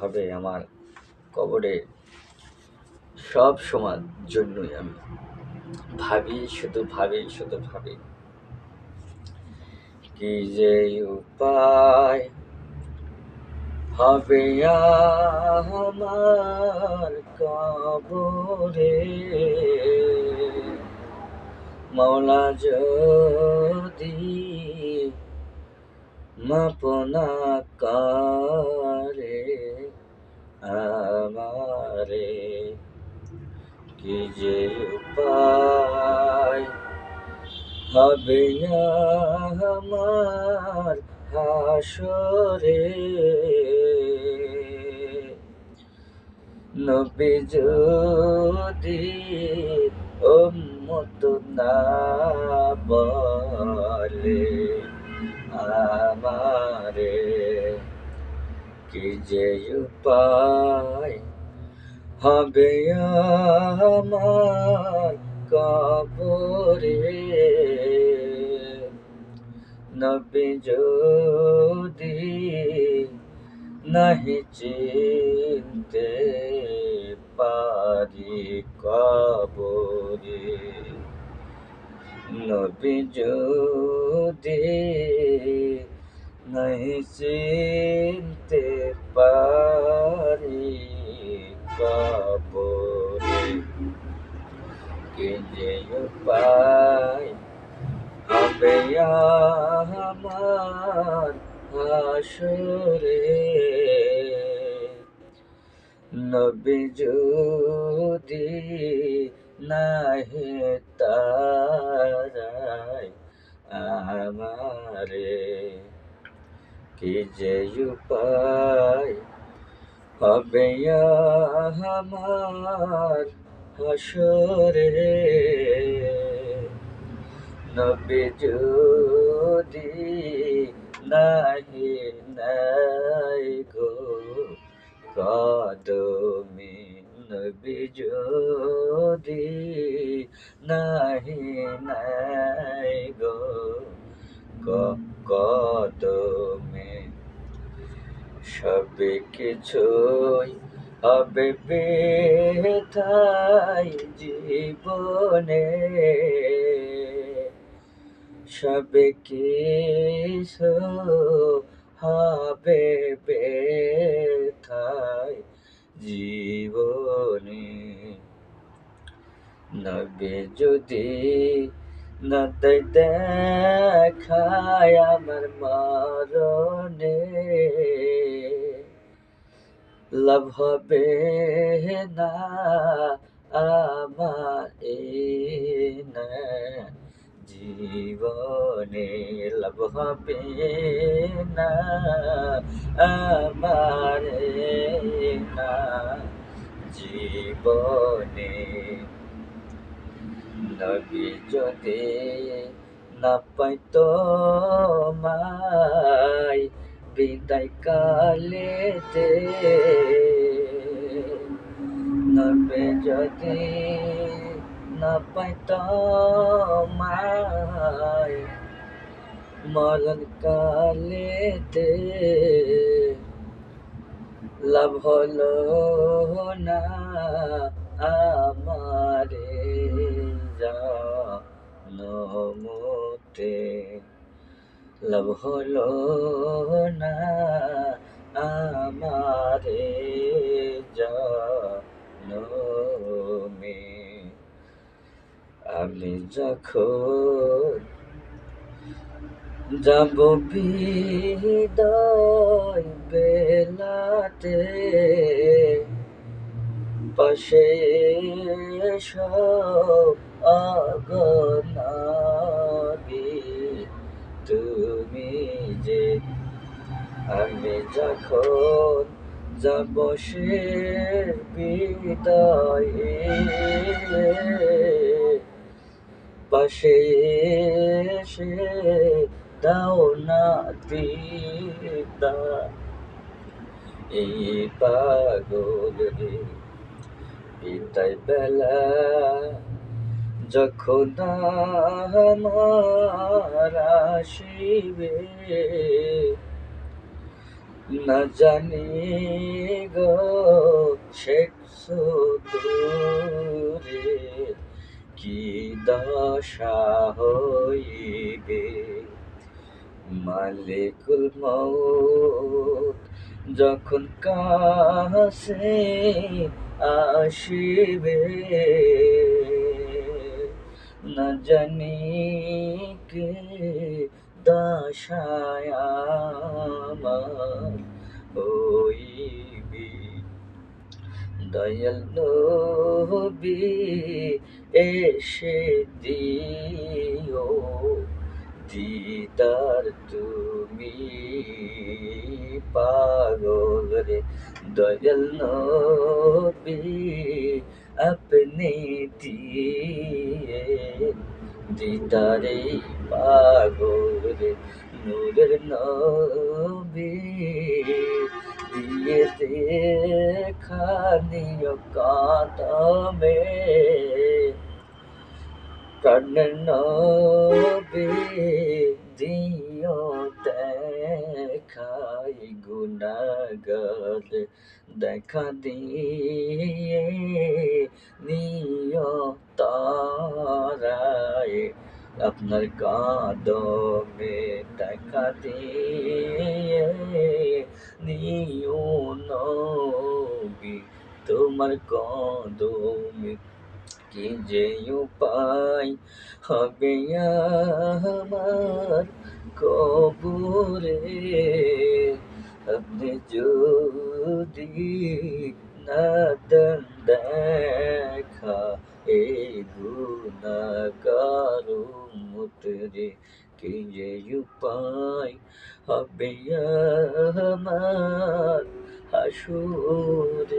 হবে আমার কবরে সব সময় জন্যই আমি ভাবি কি যে উপায় হবে আমার কবরে, মওলা যদি মাপ না করে আমারে, কি যে উপায় হবে আমার হাসরে, নবী যদি উম্মত না বলে আমারে, কি যে উপায় হবে আমার কবরে, নবী যদি নাহি চিনতে পারি কবরে, নবী যদি নাহি চিনতে পারি কবরে, কি যে উপায় হবে আমার হাসরে, নবী যদি নাহি তারায় আমারে, কি যে উপায় হবে আমার হাসরে, নবী যদি নাহি নাই গো কদমে, নবী যদি নাহি নাই গো কদমে, সবে কিছুই হবে বৃথাই জীবনে, সবে কিছু হবে বৃথাই জীবনে, নবী যদি না দেয় দেখায় আমার মরণে, লাভ হবে না আমার এই জীবনে, লাভ হবে না আমার এই জীবনে, নবী যদি না পাইতো মাই বিদায় কালেতে, নবী যদি না পাইতো মাই মরণ কালেতে, লাভ হলো না আমারে জনমতে, লাভ হলো না আমারে জনমে, আমি যখন যাব বিদায় বেলাতে, পাশে এসো অগণাবি তুমি যে, আমি যখন যাব সে বিদায়ে, পাশে এসে দাও না দিদা এই পাগল রে, বিদায় বেলা যখন আমার আসিবে, না জানি গো শেখছো দূরে কি দশা হইবে মালিকুল মউত যখন কাছে আসিবে না জানি কে দশায় আমার হইবে দয়াল নবী এসে দিও দিদার তুমি পাগল রে দয়াল নবী আপনি দিয়ে দিদারে পাগল রে নূরের নবী দিয়ে দেখানিও কাদমে প্রাণের নবী দিও দেখাই গুনাহগার দেখা দিয়ে নিয় তারায় আপনার কাদমে দেখা দিয়ে নিও নবী তোমার কদমে কি যে উপায় হবে আমার কবরে আপনি যদি না দেন দেখা এই গুনাহগার উম্মতরে কি যে উপায় হবে আমার হাসুরে